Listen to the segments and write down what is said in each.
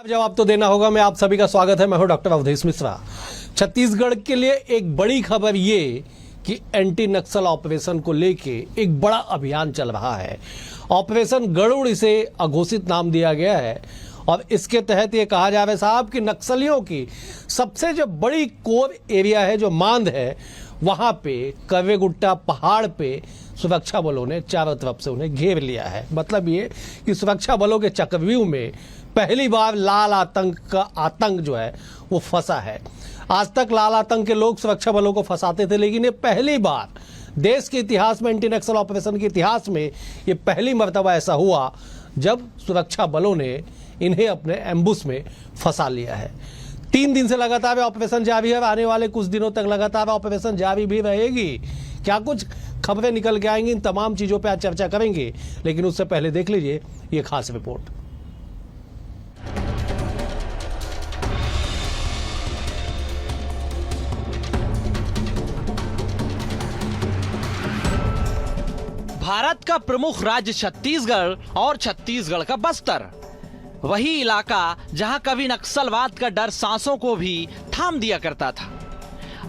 जवाब तो देना होगा। मैं आप सभी का स्वागत है। मैं हूं डॉक्टर अवधेश मिश्रा। छत्तीसगढ़ के लिए एक बड़ी खबर ये कि एंटी नक्सल ऑपरेशन को लेके एक बड़ा अभियान चल रहा है। ऑपरेशन गरुड़ इसे अघोषित नाम दिया गया है और इसके तहत ये कहा जा रहा है साहब कि नक्सलियों की सबसे जो बड़ी कोर एरिया है, जो मांद है, वहां पे कवेगुट्टा पहाड़ पे सुरक्षा बलों ने चारों तरफ से उन्हें घेर लिया है। मतलब ये कि सुरक्षा बलों के चक्रव्यूह में पहली बार लाल आतंक का आतंक जो है वो फंसा है। आज तक लाल आतंक के लोग सुरक्षा बलों को फंसाते थे, लेकिन ये पहली बार देश के इतिहास में, एंटी नक्सल ऑपरेशन के इतिहास में ये पहली मर्तबा ऐसा हुआ जब सुरक्षा बलों ने इन्हें अपने एम्बुश में फंसा लिया है। 3 दिन से लगातार ऑपरेशन जारी है। आने वाले कुछ दिनों तक लगातार ऑपरेशन जारी भी रहेगी। क्या कुछ खबरें निकल के आएंगी, इन तमाम चीजों पर आज चर्चा करेंगे, लेकिन उससे पहले देख लीजिए ये खास रिपोर्ट। भारत का प्रमुख राज्य छत्तीसगढ़ और छत्तीसगढ़ का बस्तर, वही इलाका जहां कभी नक्सलवाद का डर सांसों को भी थाम दिया करता था,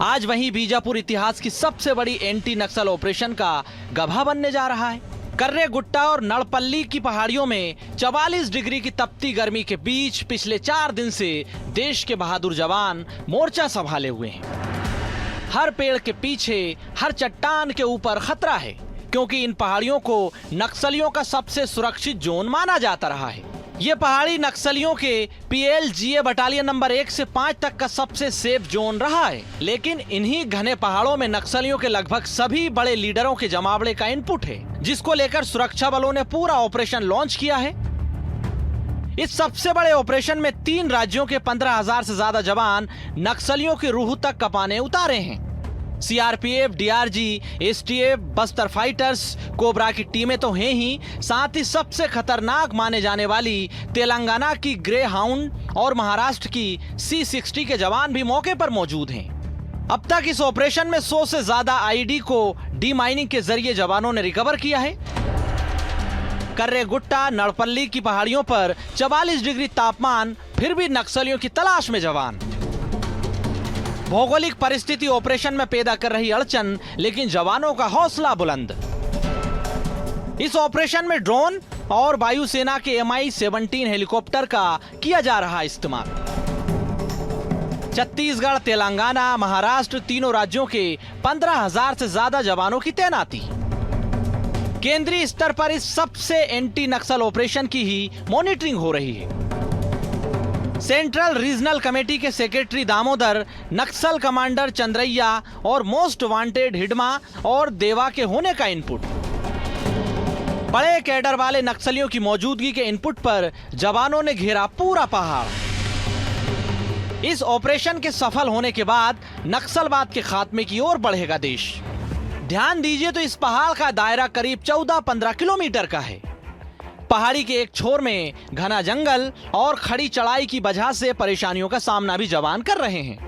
आज वहीं बीजापुर इतिहास की सबसे बड़ी एंटी नक्सल ऑपरेशन का गवाह बनने जा रहा है। कर्रेगुट्टा और नड़पल्ली की पहाड़ियों में 44 डिग्री की तपती गर्मी के बीच पिछले 4 दिन से देश के बहादुर जवान मोर्चा संभाले हुए हैं। हर पेड़ के पीछे, हर चट्टान के ऊपर खतरा है, क्योंकि इन पहाड़ियों को नक्सलियों का सबसे सुरक्षित जोन माना जाता रहा है। ये पहाड़ी नक्सलियों के PLGA बटालियन नंबर 1 से 5 तक का सबसे सेफ जोन रहा है। लेकिन इन्हीं घने पहाड़ों में नक्सलियों के लगभग सभी बड़े लीडरों के जमावड़े का इनपुट है, जिसको लेकर सुरक्षा बलों ने पूरा ऑपरेशन लॉन्च किया है। इस सबसे बड़े ऑपरेशन में 3 राज्यों के 15,000 से ज्यादा जवान नक्सलियों की रूह तक कपाने उतारे हैं। CRPF, DRG, STF, Bastar fighters, cobra की टीमें तो हैं ही, साथ ही सबसे खतरनाक माने जाने वाली तेलंगाना की ग्रे हाउंड और महाराष्ट्र की C60 के जवान भी मौके पर मौजूद हैं। अब तक इस ऑपरेशन में 100 से ज्यादा IED को डीमाइनिंग के जरिए जवानों ने रिकवर किया है। कर्रेगुट्टा, नड़पल्ली की पहाड़ियों पर 44 डिग्री तापमान, फिर भी नक्सलियों की तलाश में जवान। भौगोलिक परिस्थिति ऑपरेशन में पैदा कर रही अड़चन, लेकिन जवानों का हौसला बुलंद। इस ऑपरेशन में ड्रोन और वायुसेना के Mi-17 हेलीकॉप्टर का किया जा रहा इस्तेमाल। छत्तीसगढ़, तेलंगाना, महाराष्ट्र तीनों राज्यों के 15,000 से ज्यादा जवानों की तैनाती। केंद्रीय स्तर पर इस सबसे एंटी नक्सल ऑपरेशन की ही मॉनिटरिंग हो रही है। सेंट्रल रीजनल कमेटी के सेक्रेटरी दामोदर, नक्सल कमांडर चंद्रैया और मोस्ट वांटेड हिडमा और देवा के होने का इनपुट। बड़े कैडर वाले नक्सलियों की मौजूदगी के इनपुट पर जवानों ने घेरा पूरा पहाड़। इस ऑपरेशन के सफल होने के बाद नक्सलवाद के खात्मे की ओर बढ़ेगा देश। ध्यान दीजिए तो इस पहाड़ का दायरा करीब 14-15 किलोमीटर का है। पहाड़ी के एक छोर में घना जंगल और खड़ी चढ़ाई की वजह से परेशानियों का सामना भी जवान कर रहे हैं।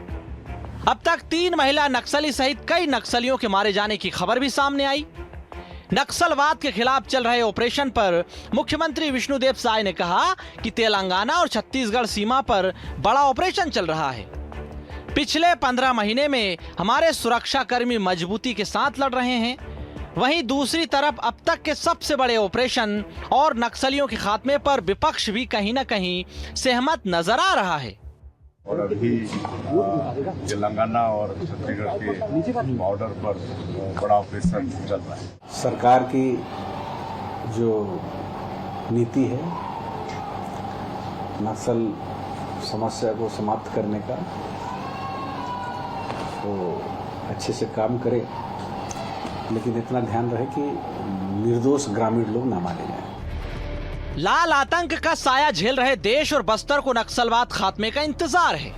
अब तक 3 महिला नक्सली सहित कई नक्सलियों के मारे जाने की खबर भी सामने आई। नक्सलवाद के खिलाफ चल रहे ऑपरेशन पर मुख्यमंत्री विष्णुदेव साय ने कहा कि तेलंगाना और छत्तीसगढ़ सीमा पर बड़ा ऑपरेशन चल रहा है। पिछले 15 महीने में हमारे सुरक्षाकर्मी मजबूती के साथ लड़ रहे हैं। वहीं दूसरी तरफ अब तक के सबसे बड़े ऑपरेशन और नक्सलियों के खात्मे पर विपक्ष भी कहीं न कहीं सहमत नजर आ रहा है। और अभी तेलंगाना और छत्तीसगढ़ के बॉर्डर पर बड़ा ऑपरेशन चल रहा है। सरकार की जो नीति है नक्सल समस्या को समाप्त करने का, तो अच्छे से काम करे, लेकिन इतना ध्यान रहे कि निर्दोष ग्रामीण लोग ना मारे जाएं। लाल आतंक का साया झेल रहे देश और बस्तर को नक्सलवाद खात्मे का इंतजार है।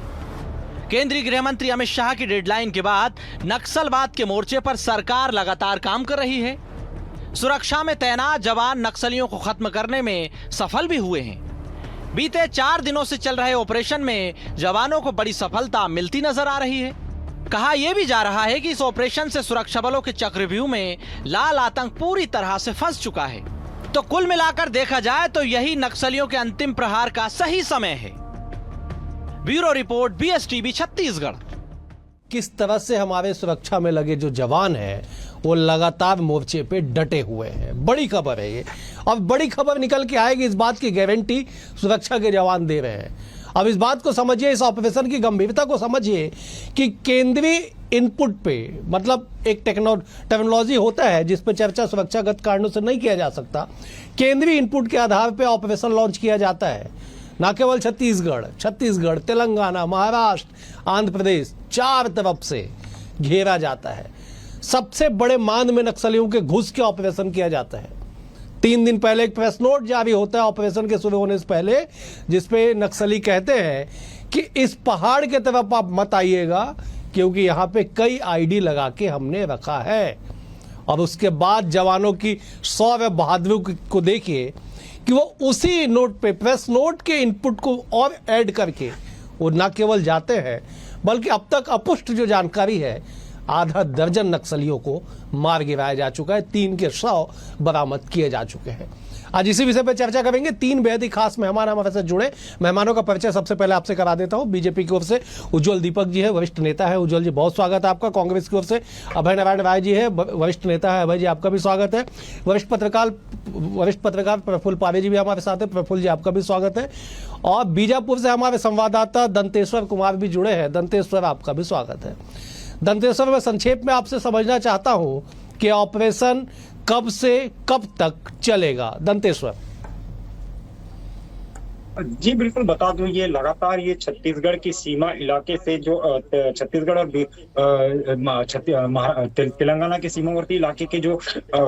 केंद्रीय गृह मंत्री अमित शाह की डेडलाइन के बाद नक्सलवाद के मोर्चे पर सरकार लगातार काम कर रही है। सुरक्षा में तैनात जवान नक्सलियों को खत्म करने में सफल भी हुए हैं। बीते 4 दिनों से चल रहे ऑपरेशन में जवानों को बड़ी सफलता मिलती नजर आ रही है। कहा यह भी जा रहा है कि इस ऑपरेशन से सुरक्षा बलों के चक्रव्यूह में लाल आतंक पूरी तरह से फंस चुका है। तो कुल मिलाकर देखा जाए तो यही नक्सलियों के अंतिम प्रहार का सही समय है। Bureau report BSTV Chhattisgarh. किस तरह से हमारे सुरक्षा में लगे जो जवान हैं वो लगातार मोर्चे पे डटे हुए हैं, बड़ी खबर है ये। अब बड़ी खबर निकल के आएगी, इस बात की गारंटी सुरक्षा के जवान दे रहे हैं। अब इस बात को समझिए, इस ऑपरेशन की गंभीरता को समझिए कि केंद्रीय इनपुट पे, मतलब एक टेक्नोलॉजी होता है जिस पर चर्चा सुरक्षागत कारणों से नहीं किया जा सकता। केंद्रीय इनपुट के आधार पर ऑपरेशन लॉन्च किया जाता है। न केवल छत्तीसगढ़, तेलंगाना, महाराष्ट्र, आंध्र प्रदेश, 4 तरफ से घेरा जाता है। सबसे बड़े मान में नक्सलियों के घुस के ऑपरेशन किया जाता है। 3 दिन पहले एक प्रेस नोट जारी होता है ऑपरेशन के शुरू होने से पहले, जिसपे नक्सली कहते हैं कि इस पहाड़ के तरफ आप मत आइएगा क्योंकि यहाँ पे कई आईडी लगा के हमने रखा है। और उसके बाद जवानों की शौर्य बहादुरी को देखिए कि वो उसी नोट पे, प्रेस नोट के इनपुट को और ऐड करके वो न केवल जाते हैं बल्कि अब तक अपुष्ट जो जानकारी है, आधा दर्जन नक्सलियों को मार गिराया जा चुका है, 3 के शव बरामद किए जा चुके हैं। आज इसी विषय पर चर्चा करेंगे। 3 बेहद ही खास मेहमान हमारे साथ जुड़े। मेहमानों का परिचय सबसे पहले आपसे करा देता हूं। बीजेपी की ओर से उज्ज्वल दीपक जी है, वरिष्ठ नेता है। उज्ज्वल जी, बहुत स्वागत है आपका। कांग्रेस की ओर से अभय नारायण राय जी है, वरिष्ठ नेता है। अभय जी, आपका भी स्वागत है। वरिष्ठ पत्रकार प्रफुल्ल पारे जी भी हमारे साथ है। प्रफुल्ल जी, आपका भी स्वागत है। और बीजापुर से हमारे संवाददाता दंतेश्वर कुमार भी जुड़े हैं। दंतेश्वर, आपका भी स्वागत है। दंतेश्वर, मैं संक्षेप में आपसे समझना चाहता हूं कि ऑपरेशन कब से कब तक चलेगा। दंतेश्वर जी बिल्कुल, बता दूं, ये लगातार ये छत्तीसगढ़ की सीमा इलाके से जो छत्तीसगढ़ और तेलंगाना के सीमावर्ती इलाके के जो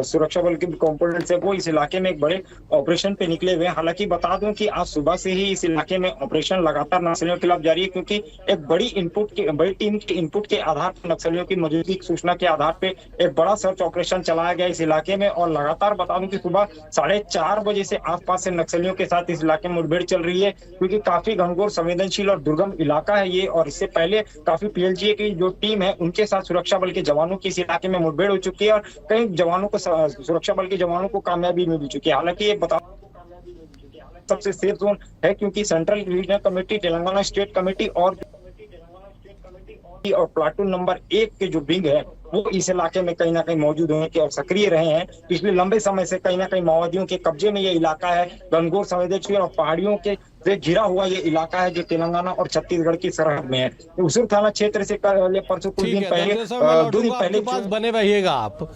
सुरक्षा बल के कंपोनेंट्स है वो इस इलाके में एक बड़े ऑपरेशन पे निकले हुए हैं। हालांकि बता दूं कि आज सुबह से ही इस इलाके में ऑपरेशन लगातार नक्सलियों के खिलाफ जारी है, क्योंकि एक बड़ी टीम के इनपुट के आधार पर, नक्सलियों की मौजूदगी की सूचना के आधार पे एक बड़ा सर्च ऑपरेशन चलाया गया इस इलाके में। और लगातार बता दूं कि सुबह 4:30 बजे से आसपास से नक्सलियों के साथ इस इलाके में मुठभेड़ चल रही है, क्योंकि काफी घनघोर, संवेदनशील और दुर्गम इलाका है ये। और इससे पहले काफी PLGA की जो टीम है उनके साथ सुरक्षा बल के जवानों की इस इलाके में मुठभेड़ हो चुकी है और कई जवानों को, सुरक्षा बल के जवानों को कामयाबी मिल चुकी है। हालांकि ये बता सबसे सेफ जोन है, क्योंकि central regional committee, Telangana state committee और प्लाटून नंबर 1 के जो विंग है वो इस इलाके में कहीं ना कहीं मौजूद होने के और सक्रिय रहे हैं। पिछले लंबे समय से कहीं ना कहीं माओवादियों के कब्जे में ये इलाका है। घनघोर, संवेदनशील और पहाड़ियों के से घिरा हुआ ये इलाका है जो तेलंगाना और छत्तीसगढ़ की सरहद में है। उसूर थाना क्षेत्र से परसों कुछ दिन पहले, 2 दिन पहले पास बने रहिएगा आप।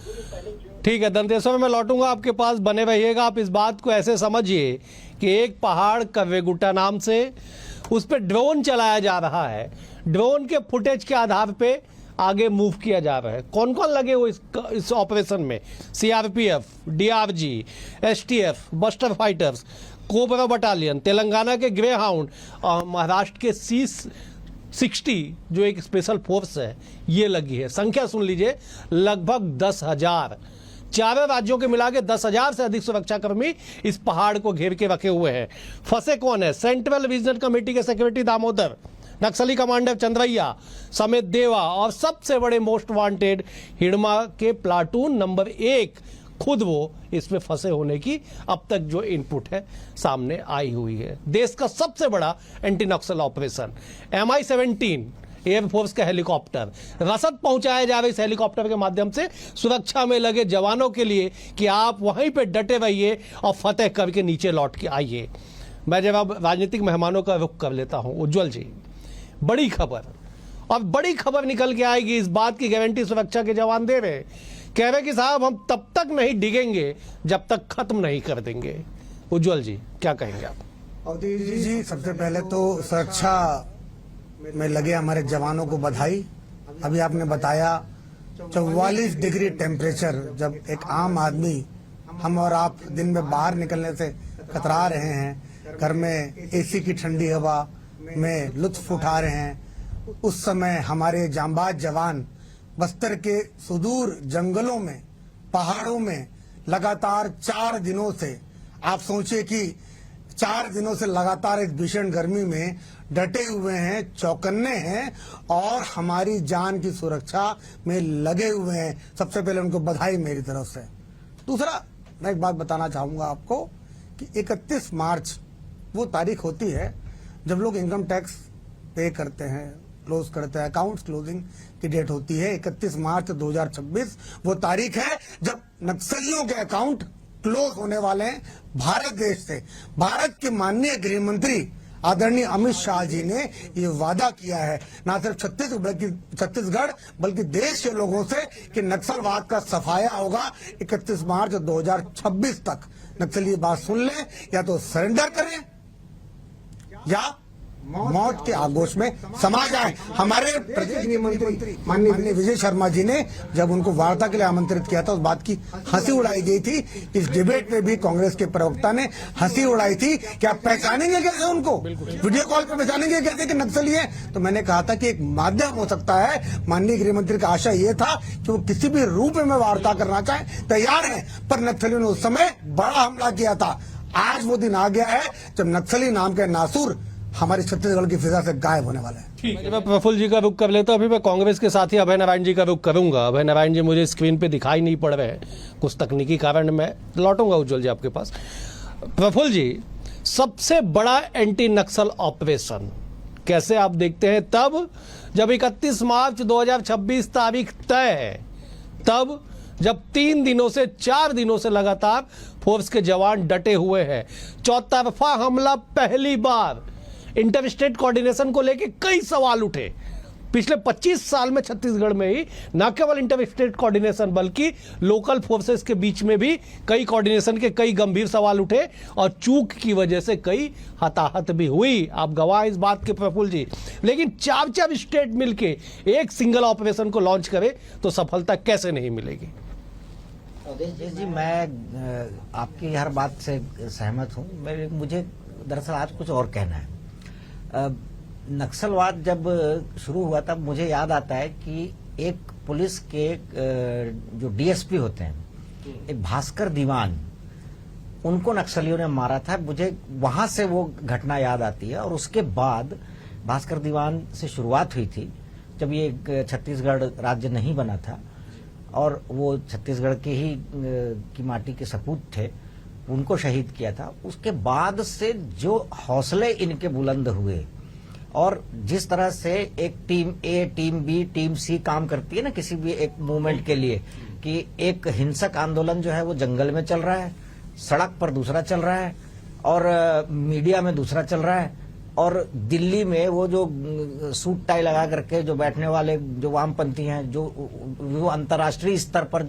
ठीक है दंतेश्वर, मैं लौटूंगा आपके पास, बने रहिएगा आप। इस बात को ऐसे समझिए कि एक पहाड़ कव्वेगुट्टा नाम से उस पर ड्रोन चलाया जा रहा है। ड्रोन के फुटेज के आधार पे आगे मूव किया जा रहा है। कौन कौन लगे हो इस ऑपरेशन में? CRPF, DRG, STF, buster fighters, cobra battalion, Telangana के ग्रे हाउंड, महाराष्ट्र के C60 जो एक स्पेशल फोर्स है, ये लगी है। संख्या सुन लीजिए, लगभग 10,000। चारों राज्यों के मिला के 10,000 से अधिक सुरक्षाकर्मी इस पहाड़ को घेर के रखे हुए हैं। फंसे कौन है? सेंट्रल रीजनल कमेटी के सेक्रेटरी दामोदर, नक्सली कमांडर चंद्रैया समेत देवा और सबसे बड़े मोस्ट वांटेड हिडमा के प्लाटून नंबर 1 खुद वो इसमें फंसे होने की अब तक जो इनपुट है सामने आई हुई है। देश का सबसे बड़ा एंटी नक्सल ऑपरेशन। MI-17 एयरफोर्स का हेलीकॉप्टर, रसद पहुंचाया जा रहा है इस हेलीकॉप्टर के माध्यम से सुरक्षा में लगे जवानों के लिए कि आप वहीं पे डटे रहिए और फतेह करके नीचे लौट के आइए। मैं जब अब राजनीतिक मेहमानों का रुख कर लेता हूं, उज्ज्वल जी, बड़ी खबर, और बड़ी खबर निकल के आएगी, इस बात की गारंटी सुरक्षा के जवान दे रहे, कह रहे कि साहब हम तब तक नहीं डिगेंगे जब तक खत्म नहीं कर देंगे। उज्ज्वल जी, क्या कहेंगे आप? अवधेश जी, सबसे पहले तो सुरक्षा में लगे हमारे जवानों को बधाई। अभी आपने बताया 44 डिग्री टेम्परेचर, जब एक आम आदमी, हम और आप दिन में बाहर निकलने से कतरा रहे हैं, घर में AC की ठंडी हवा में लुत्फ उठा रहे हैं, उस समय हमारे जांबाज जवान बस्तर के सुदूर जंगलों में, पहाड़ों में लगातार 4 दिनों से, आप सोचिए कि 4 दिनों से लगातार इस भीषण गर्मी में डटे हुए हैं, चौकन्ने हैं और हमारी जान की सुरक्षा में लगे हुए हैं। सबसे पहले उनको बधाई मेरी तरफ से। दूसरा, मैं एक बात बताना चाहूंगा आपको कि 31 मार्च वो तारीख होती है जब लोग इनकम टैक्स पे करते हैं, क्लोज करते हैं। अकाउंट्स क्लोजिंग की डेट होती है 31 मार्च 2026। वो तारीख है जब नक्सलियों के अकाउंट क्लोज होने वाले हैं भारत देश से। भारत के माननीय गृह मंत्री आदरणीय अमित शाह जी ने ये वादा किया है न सिर्फ छत्तीसगढ़ बल्कि देश के लोगों से कि नक्सलवाद का सफाया होगा 31 मार्च 2026 तक। नक्सली ये बात सुन लें, या तो सरेंडर करें या मौत के आगोश में समा जाए। हमारे प्रदेश गृह मंत्री माननीय विजय शर्मा जी ने जब उनको वार्ता के लिए आमंत्रित किया था, उस बात की हंसी उड़ाई गई थी। इस डिबेट में भी कांग्रेस के प्रवक्ता ने हंसी उड़ाई थी कि आप पहचानेंगे कैसे उनको, वीडियो कॉल पर पहचानेंगे कैसे कि नक्सली है। तो मैंने कहा था कि एक माध्यम हो सकता है। माननीय गृह मंत्री का आशा ये था कि वो किसी भी रूप में वार्ता करना चाहे तैयार है, पर नक्सलियों ने उस समय बड़ा हमला किया था। आज वो दिन आ गया है जब नक्सली नाम के नासूर हमारे छत्तीसगढ़ की फिजा से गायब होने वाला है। मैं प्रफुल्ल जी का रुख कर लेता हूं। अभी मैं कांग्रेस के साथी अभय नारायण जी का रुख करूंगा। अभय नारायण जी मुझे स्क्रीन पे दिखाई नहीं पड़ रहे हैं, कुछ तकनीकी कारण। मैं लौटूंगा उज्जवल जी आपके पास। प्रफुल्ल जी, सबसे बड़ा एंटी नक्सल ऑपरेशन कैसे आप देखते हैं तब जब 31 मार्च 2026 तारीख तय है, तब जब 3 दिनों से 4 दिनों से लगातार फोर्स के जवान डटे हुए हैं। चौतरफा हमला पहली बार। इंटर स्टेट कोऑर्डिनेशन को लेकर कई सवाल उठे पिछले 25 साल में छत्तीसगढ़ में ही। न केवल इंटर स्टेट कोऑर्डिनेशन बल्कि लोकल फोर्सेस के बीच में भी कई कोऑर्डिनेशन के कई गंभीर सवाल उठे और चूक की वजह से कई हताहत भी हुई। आप गवाह इस बात के प्रफुल्ल जी। लेकिन 4 स्टेट मिलके एक सिंगल ऑपरेशन को लॉन्च करे तो सफलता कैसे नहीं मिलेगी? जी, मैं आपकी हर बात से सहमत हूँ। मुझे दरअसल आज कुछ और कहना है। नक्सलवाद जब शुरू हुआ तब मुझे याद आता है कि एक पुलिस के जो डीएसपी होते हैं, एक भास्कर दीवान, उनको नक्सलियों ने मारा था। मुझे वहां से वो घटना याद आती है। और उसके बाद भास्कर दीवान से शुरुआत हुई थी जब ये छत्तीसगढ़ राज्य नहीं बना था और वो छत्तीसगढ़ के ही की माटी के सपूत थे, उनको शहीद किया था। उसके बाद से जो हौसले इनके बुलंद हुए और जिस तरह से एक टीम ए, टीम बी, टीम सी काम करती है ना किसी भी एक मूवमेंट के लिए, कि एक हिंसक आंदोलन जो है वो जंगल में चल रहा है, सड़क पर दूसरा चल रहा है और मीडिया में दूसरा चल रहा है, और दिल्ली में वो जो सूट टाई लगा करके जो बैठने वाले जो वामपंथी हैं, जो वो अंतर्राष्ट्रीय स्तर पर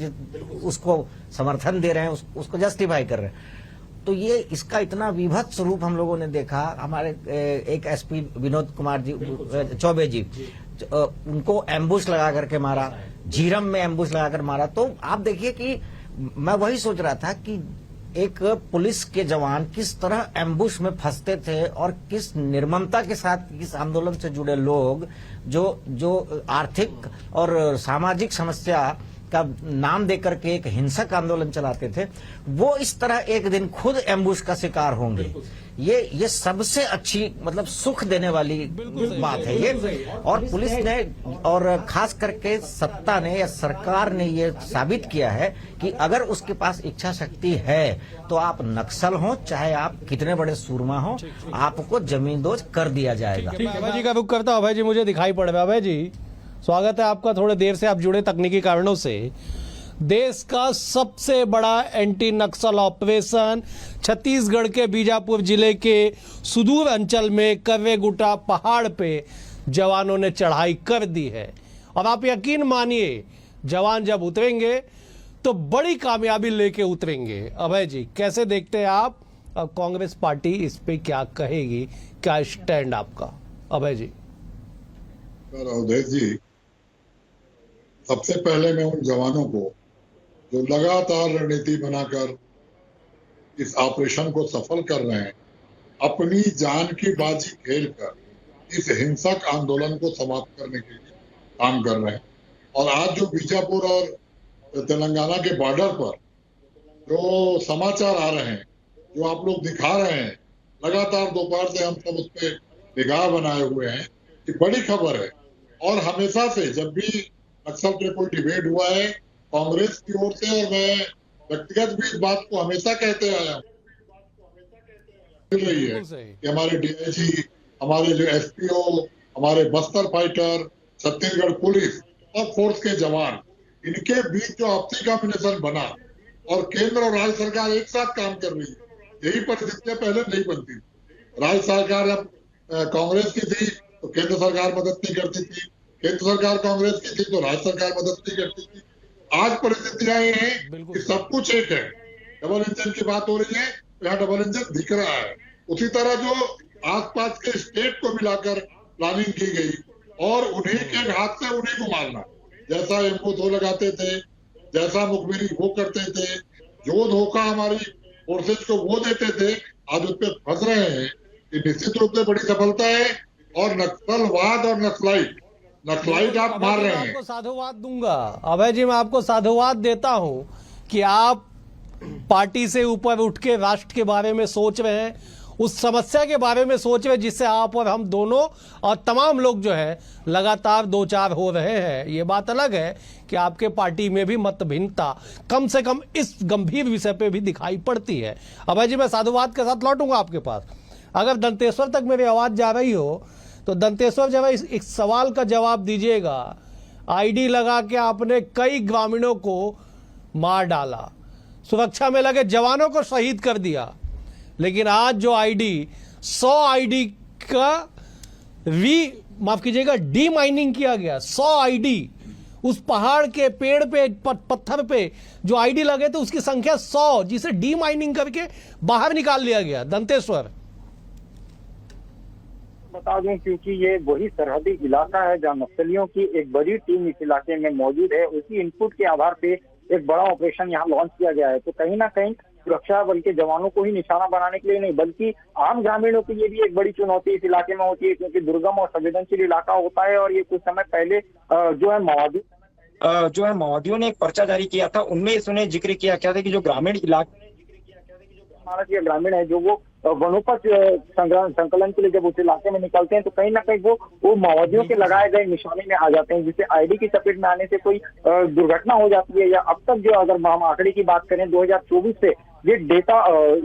उसको समर्थन दे रहे हैं, उसको जस्टिफाई कर रहे हैं। तो ये इसका इतना विभत्स स्वरूप हम लोगों ने देखा। हमारे एक एसपी विनोद कुमार जी चौबे जी, उनको एम्बुश लगा करके मारा, झीरम में एम्बुश लगाकर मारा। तो आप देखिए कि मैं वही सोच रहा था कि एक पुलिस के जवान किस तरह एम्बुश में फंसते थे और किस निर्ममता के साथ इस आंदोलन से जुड़े लोग जो आर्थिक और सामाजिक समस्या का नाम देकर के एक हिंसक आंदोलन चलाते थे, वो इस तरह एक दिन खुद एम्बुश का शिकार होंगे। ये सबसे अच्छी मतलब सुख देने वाली बात है ये। और पुलिस ने और खास करके सत्ता ने या सरकार ने ये साबित किया है कि अगर उसके पास इच्छा शक्ति है तो आप नक्सल हो, चाहे आप कितने बड़े सूरमा हो, आपको जमींदोज कर दिया जाएगा। अभय जी का रुख करता हूं। अभय जी मुझे दिखाई पड़ रहा है। अभय जी स्वागत है आपका। थोड़े देर से आप जुड़े तकनीकी कारणों से। देश का सबसे बड़ा एंटी नक्सल ऑपरेशन छत्तीसगढ़ के बीजापुर जिले के सुदूर अंचल में कव्वेगुटा पहाड़ पे जवानों ने चढ़ाई कर दी है। और आप यकीन मानिए, जवान जब उतरेंगे तो बड़ी कामयाबी लेके उतरेंगे। अभय जी कैसे देखते हैं आप? अब कांग्रेस पार्टी इस पे क्या कहेगी, क्या स्टैंड आपका? अभय जी। अवधेश जी, सबसे पहले मैं उन जवानों को जो लगातार रणनीति बनाकर इस ऑपरेशन को सफल कर रहे हैं, अपनी जान की बाजी खेलकर इस हिंसक आंदोलन को समाप्त करने के लिए काम कर रहे हैं। और आज जो बीजापुर और तेलंगाना के बॉर्डर पर जो समाचार आ रहे हैं, जो आप लोग दिखा रहे हैं, लगातार दोपहर से हम सब उस पर निगाह बनाए हुए हैं, ये बड़ी खबर है। और हमेशा से जब भी नक्सल पे कोई डिबेट हुआ है कांग्रेस की ओर से, और मैं व्यक्तिगत भी इस बात को हमेशा कहते आया हूँ, मिल रही है कि हमारे डीआईजी, हमारे जो एसपीओ हमारे बस्तर फाइटर, छत्तीसगढ़ पुलिस और फोर्स के जवान, इनके बीच जो आपसी कॉम्बिनेशन बना और केंद्र और राज्य सरकार एक साथ काम कर रही है, यही परिस्थितियां पहले नहीं बनती। राज्य सरकार जब कांग्रेस की थी तो केंद्र सरकार मदद नहीं करती थी, केंद्र सरकार कांग्रेस की थी तो राज्य सरकार मदद नहीं करती थी। आज परिस्थितियां ये हैं कि सब कुछ एक है। डबल इंजन की बात हो रही है, यहाँ डबल इंजन दिख रहा है। उसी तरह जो आसपास के स्टेट को मिलाकर प्लानिंग की गई और उन्हीं के हाथ से उन्हीं को मारना, जैसा एम्बो दो लगाते थे, जैसा मुखबिरी वो करते थे, जो धोखा हमारी फोर्सेज को वो देते थे, आज उस पर फंस रहे हैं। ये निश्चित रूप से बड़ी सफलता है। और नक्सलवाद और नक्सलाइट आप मार रहे हैं। आपको साधुवाद दूंगा अभय जी, मैं आपको साधुवाद देता हूं कि आप पार्टी से ऊपर उठ के राष्ट्र के बारे में सोच रहे हैं, उस समस्या के बारे में सोच रहे जिससे आप और हम दोनों और तमाम लोग जो है लगातार दो चार हो रहे हैं। ये बात अलग है कि आपके पार्टी में भी मत भिन्नता कम से कम इस गंभीर विषय पे भी दिखाई पड़ती है। अभय जी, मैं साधुवाद के साथ लौटूंगा आपके पास। अगर दंतेश्वर तक मेरी आवाज जा रही हो तो दंतेश्वर जब इस सवाल का जवाब दीजिएगा। आईडी लगा के आपने कई ग्रामीणों को मार डाला, सुरक्षा में लगे जवानों को शहीद कर दिया, लेकिन आज जो आईडी 100 आईडी का माफ कीजिएगा डी माइनिंग किया गया। 100 आईडी उस पहाड़ के पेड़ पे पत्थर पे जो आईडी लगे थे उसकी संख्या 100, जिसे डी माइनिंग करके बाहर निकाल लिया गया। दंतेश्वर बता दूं, क्योंकि ये वही सरहदी इलाका है जहां नक्सलियों की एक बड़ी टीम इस इलाके में मौजूद है। उसी इनपुट के आधार पे एक बड़ा ऑपरेशन यहाँ लॉन्च किया गया है। तो कहीं ना कहीं सुरक्षा बल के जवानों को ही निशाना बनाने के लिए नहीं, बल्कि आम ग्रामीणों के लिए भी एक बड़ी चुनौती इस इलाके में होती है, क्योंकि दुर्गम और संवेदनशील इलाका होता है। और ये कुछ समय पहले जो है माओवादियों ने एक पर्चा जारी किया था, उनमें इसने जिक्र किया क्या था कि जो ग्रामीण इलाके या ग्रामीण है, जो वो वनोपज संकलन के लिए जब उस इलाके में निकलते हैं तो कहीं ना कहीं वो माओवादियों के लगाए गए निशाने में आ जाते हैं, जिससे आईडी की चपेट में आने से कोई दुर्घटना हो जाती है। या अब तक जो अगर हम आंकड़े की बात करें 2024 से ये डेटा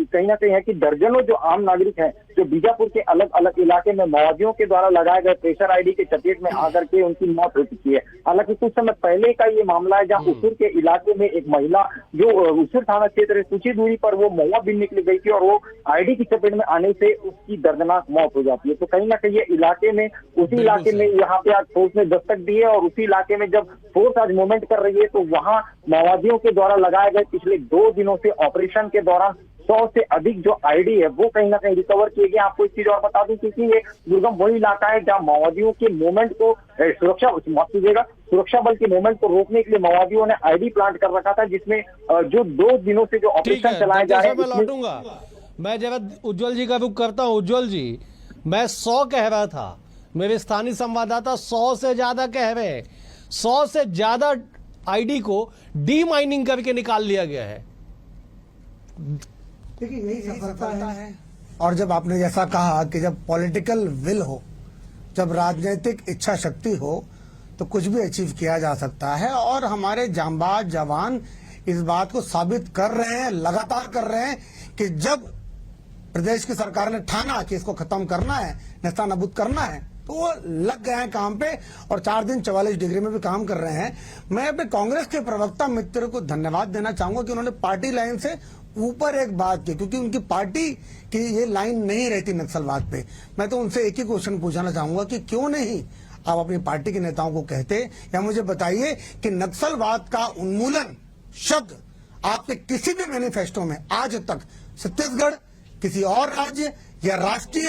कहीं ना कहीं है कि दर्जनों जो आम नागरिक हैं जो बीजापुर के अलग अलग इलाके में माओवादियों के द्वारा लगाए गए प्रेशर आईडी के चपेट में आकर के उनकी मौत हो चुकी है। हालांकि कुछ समय पहले का ये मामला है जहां उसूर के इलाके में एक महिला जो उसूर थाना क्षेत्र से कुछ ही दूरी पर वो महुआ बिन निकली गई थी और वो आईडी की चपेट में आने से उसकी दर्दनाक मौत हो जाती है। तो कहीं ना कहीं ये इलाके में उसी इलाके में यहाँ पे आज फोर्स ने दस्तक दी है और उसी इलाके में जब फोर्स आज मूवमेंट कर रही है तो वहाँ माओवादियों के द्वारा लगाए गए पिछले 2 दिनों से ऑपरेशन के दौरान 100 से अधिक जो आईडी है वो कहीं ना कहीं रिकवर किए गए। आपको एक चीज और बता दूं, क्योंकि ये दुर्गम वही इलाका है जहां माओवादियों के मूवमेंट को सुरक्षा बल के मूवमेंट को रोकने के लिए माओवादियों ने आईडी प्लांट कर रखा था, जिसमें जो 2 दिनों से जो ऑपरेशन चलाए जा रहे हैं। मैं जब उज्जवल जी का रुख करता हूं, उज्जवल जी मैं 100 कह रहा था, मेरे स्थानीय संवाददाता 100 से ज्यादा कह रहे हैं। 100 से ज्यादा आईडी को डी माइनिंग करके निकाल लिया गया है। देखिए यही सफलता है। और जब आपने जैसा कहा कि जब पॉलिटिकल विल हो, जब राजनीतिक इच्छा शक्ति हो तो कुछ भी अचीव किया जा सकता है। और हमारे जांबाज जवान इस बात को साबित कर रहे हैं, लगातार कर रहे हैं कि जब प्रदेश की सरकार ने ठाना कि इसको खत्म करना है, नेस्तनाबूद करना है, तो वो लग गए हैं काम पे और 4 दिन 44 डिग्री में भी काम कर रहे हैं। मैं अपने कांग्रेस के प्रवक्ता मित्र को धन्यवाद देना चाहूंगा कि उन्होंने पार्टी लाइन से ऊपर एक बात की, क्योंकि उनकी पार्टी की ये लाइन नहीं रहती नक्सलवाद पे। मैं तो उनसे एक ही क्वेश्चन पूछना चाहूंगा कि क्यों नहीं आप अपनी पार्टी के नेताओं को कहते या मुझे बताइए कि नक्सलवाद का उन्मूलन शब्द आपके किसी भी मैनिफेस्टो में आज तक छत्तीसगढ़, किसी और राज्य या राष्ट्रीय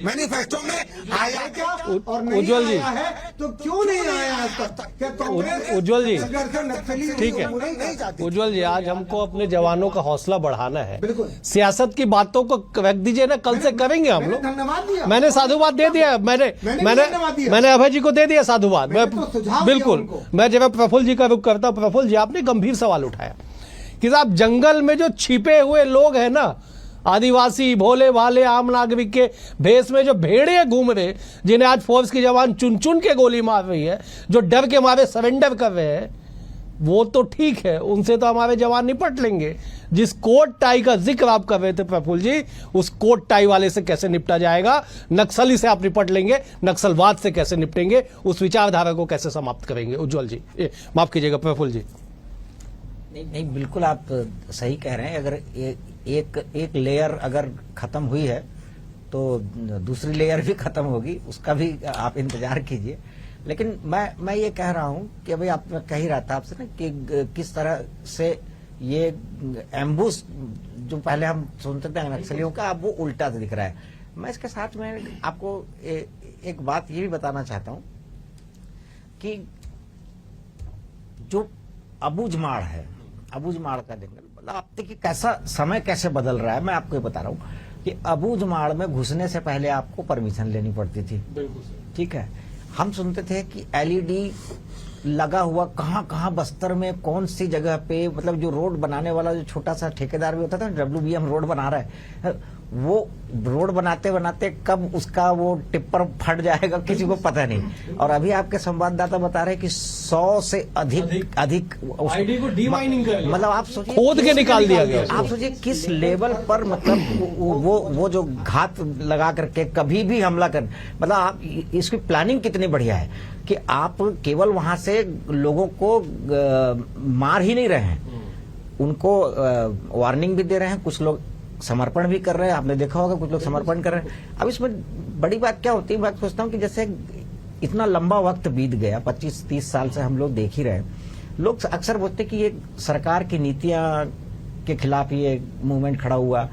मैनिफेस्टो में आया क्या? और नहीं आया है तो क्यों नहीं आया आज तक? क्या कांग्रेस उज्जवल जी नक्सली ठीक है, नहीं चाहती? उज्जवल जी आज हमको अपने जवानों का हौसला बढ़ाना है। बिल्कुल। सियासत की बातों को रख दीजिए ना, कल से करेंगे हम लोग। धन्यवाद दिया, मैंने साधुवाद दे दिया, मैंने अभय जी को दे दिया साधुवाद। मैं बिल्कुल, मैं जब प्रफुल्ल जी का रुख करता हूं, प्रफुल्ल जी आपने गंभीर सवाल उठाया कि साहब जंगल में जो छिपे हुए लोग हैं ना, आदिवासी भोले भाले आम नागरिक के भेष में जो भेड़िए घूम रहे, जिन्हें आज फोर्स की जवान चुन चुन के गोली मार रही है, जो डर के मारे सरेंडर कर रहे हैं, वो तो ठीक है, उनसे तो हमारे जवान निपट लेंगे। जिस कोट टाई का जिक्र आप कर रहे थे प्रफुल्ल जी, उस कोट टाई वाले से कैसे निपटा जाएगा? नक्सली से आप निपट लेंगे, नक्सलवाद से कैसे निपटेंगे? उस विचारधारा को कैसे समाप्त करेंगे? उज्जवल जी, माफ कीजिएगा प्रफुल्ल जी। नहीं, बिल्कुल आप सही कह रहे हैं। अगर एक लेयर अगर खत्म हुई है तो दूसरी लेयर भी खत्म होगी, उसका भी आप इंतजार कीजिए। लेकिन मैं ये कह रहा हूं कि अभी आप कह ही रहा था आपसे ना कि किस तरह से ये एम्बुश जो पहले हम सुनते थे नक्सलियों का, अब वो उल्टा दिख रहा है। मैं इसके साथ में आपको एक बात ये भी बताना चाहता हूं कि जो अबूझमाड़ है, अबूझमाड़ का जंगल, मतलब आप देखिए कैसा समय कैसे बदल रहा है। मैं आपको ये बता रहा हूँ कि अबूझमाड़ में घुसने से पहले आपको परमिशन लेनी पड़ती थी, ठीक है। हम सुनते थे कि एलईडी लगा हुआ कहाँ बस्तर में कौन सी जगह पे, मतलब जो रोड बनाने वाला जो छोटा सा ठेकेदार भी होता था, WBM रोड बना रहा है, वो रोड बनाते बनाते कब उसका वो टिप्पर फट जाएगा किसी को पता नहीं। और अभी आपके संवाददाता बता रहे हैं कि 100 से अधिक आईडी को डीमाइनिंग कर, मतलब आप सोचिए खोद के निकाल दिया गया। आप सोचिए किस लेवल पर, मतलब वो जो घात लगा करके कभी भी हमला कर, मतलब आप इसकी प्लानिंग कितनी बढ़िया है कि आप केवल वहां से लोगों को मार ही नहीं रहे हैं, उनको वार्निंग भी दे रहे हैं, कुछ लोग समर्पण भी कर रहे हैं। आपने देखा होगा कुछ लोग समर्पण कर रहे हैं। अब इसमें बड़ी बात क्या होती है, मैं सोचता हूँ कि जैसे इतना लंबा वक्त बीत गया, 25-30 साल से हम लोग देख ही रहे, लोग अक्सर बोलते कि ये सरकार की नीतियां के खिलाफ ये मूवमेंट खड़ा हुआ,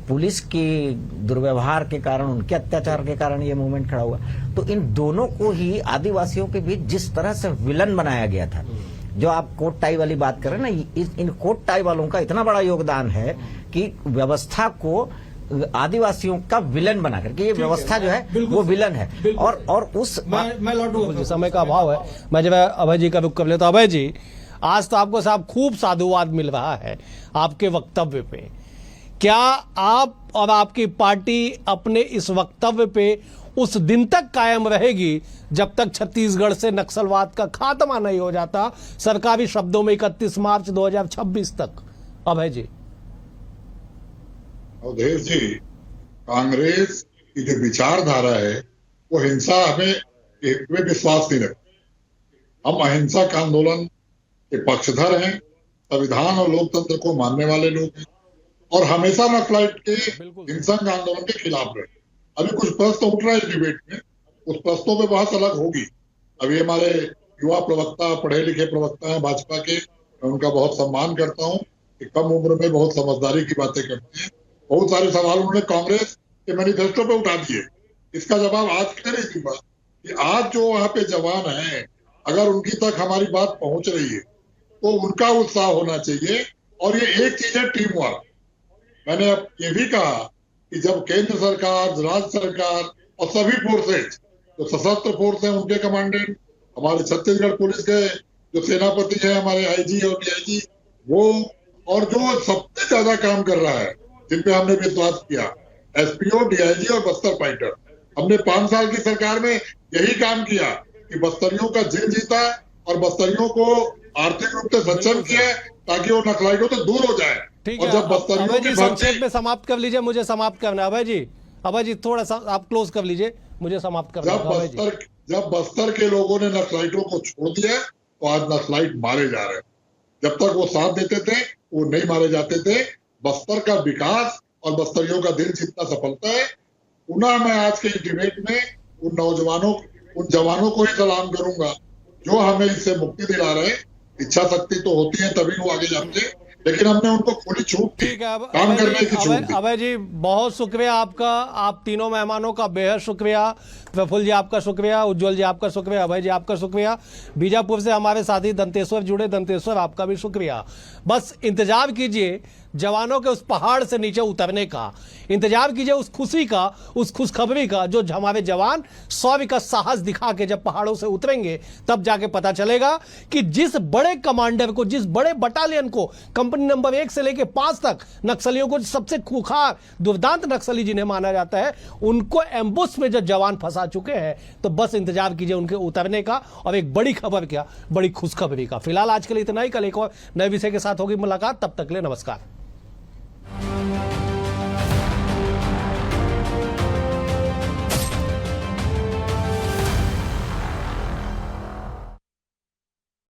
पुलिस की दुर्व्यवहार के कारण, उनके अत्याचार के कारण ये मूवमेंट खड़ा हुआ। तो इन दोनों को ही आदिवासियों के बीच जिस तरह से विलन बनाया गया था, जो आप कोट टाई वाली बात कर रहे हैं ना, इन कोट टाई वालों का इतना बड़ा योगदान है कि व्यवस्था को आदिवासियों का विलन बना करके, ये व्यवस्था जो है वो विलन है। और उस मैं लौटूंगा, समय का अभाव है, मैं जब अभय जी का रुख कर लेता हूं। अभय जी, आज तो आपको साहब खूब साधुवाद मिल रहा है आपके वक्तव्य पे। क्या आप और आपकी पार्टी अपने इस वक्तव्य पे उस दिन तक कायम रहेगी जब तक छत्तीसगढ़ से नक्सलवाद का खात्मा नहीं हो जाता, सरकारी शब्दों में 31 मार्च 2026 तक? अभय जी। अवधेश जी, कांग्रेस की जो विचारधारा है वो हिंसा में विश्वास नहीं रखती। हम अहिंसक आंदोलन के पक्षधर हैं, संविधान और लोकतंत्र को मानने वाले लोग हैं और हमेशा नक्सलाइट के हिंसक आंदोलन के खिलाफ रहे। अभी कुछ प्रश्न उठ रहा है इस डिबेट में, उस प्रश्नों पे बहस अलग होगी। अभी हमारे युवा प्रवक्ता, पढ़े लिखे प्रवक्ता हैं भाजपा के, मैं उनका बहुत सम्मान करता हूँ कि कम उम्र में बहुत समझदारी की बातें करते हैं। बहुत सारे सवाल उन्होंने कांग्रेस के मैनिफेस्टो पे उठा दिए। इसका जवाब आज क्या नहीं दूंगा कि आज जो वहां पे जवान हैं, अगर उनकी तक हमारी बात पहुंच रही है तो उनका उत्साह होना चाहिए। और ये एक चीज है टीम वर्क। मैंने अब ये भी कहा कि जब केंद्र सरकार, राज्य सरकार और सभी फोर्सेज, जो सशस्त्र फोर्स है उनके कमांडेंट, हमारे छत्तीसगढ़ पुलिस के जो सेनापति है, हमारे आईजी और डीआईजी, वो और जो सबसे ज्यादा काम कर रहा है, जिन पे हमने विश्वास किया, एसपीओ, डीआईजी और बस्तर फाइटर, हमने 5 साल की सरकार में यही काम किया कि बस्तरियों का दिल जीता और बस्तरियों को आर्थिक रूप से सक्षम किया ताकि वो नक्सलाइटों से दूर हो जाए। और जब बस्तरियों की संक्षेप में समाप्त कर लीजिए, मुझे समाप्त करना है। अभय जी थोड़ा सा आप क्लोज कर लीजिए, मुझे समाप्त करना है। जब बस्तर के लोगों ने नक्सलाइटों को छोड़ दिया तो आज नक्सलाइट मारे जा रहे हैं। जब तक वो साथ देते थे वो नहीं मारे जाते थे। बस्तर का विकास और बस्तरियों का दिल जीतना सफलता है। पुनः मैं आज के डिबेट में उन नौजवानों, उन जवानों को ही सलाम करूंगा जो हमें इससे मुक्ति दिला रहे। इच्छा शक्ति तो होती है तभी वो आगे जाते, लेकिन हमने उनको खुली छूट दी, काम करने की छूट दी। अभय जी बहुत शुक्रिया आपका, आप तीनों मेहमानों का बेहद शुक्रिया। प्रफुल्ल जी आपका शुक्रिया, उज्जवल जी आपका शुक्रिया, अभय जी आपका शुक्रिया। बीजापुर से हमारे साथी दंतेश्वर जुड़े, दंतेश्वर आपका भी शुक्रिया। बस इंतजार कीजिए जवानों के उस पहाड़ से नीचे उतरने का। इंतजार कीजिए उस खुशी का, उस खुशखबरी का, जो हमारे जवान शौर्य का साहस दिखा के जब पहाड़ों से उतरेंगे, तब जाके पता चलेगा कि जिस बड़े कमांडर को, जिस बड़े बटालियन को, कंपनी नंबर 1 से लेकर 5 तक नक्सलियों को सबसे खूंखार दुर्दांत नक्सली जिन्हें माना जाता है, उनको एम्बुश में जब जवान फंसा चुके हैं, तो बस इंतजार कीजिए उनके उतरने का और एक बड़ी खबर, क्या बड़ी खुशखबरी का। फिलहाल आज के लिए इतना ही, कल एक और नए विषय के साथ होगी मुलाकात, तब तक के लिए नमस्कार।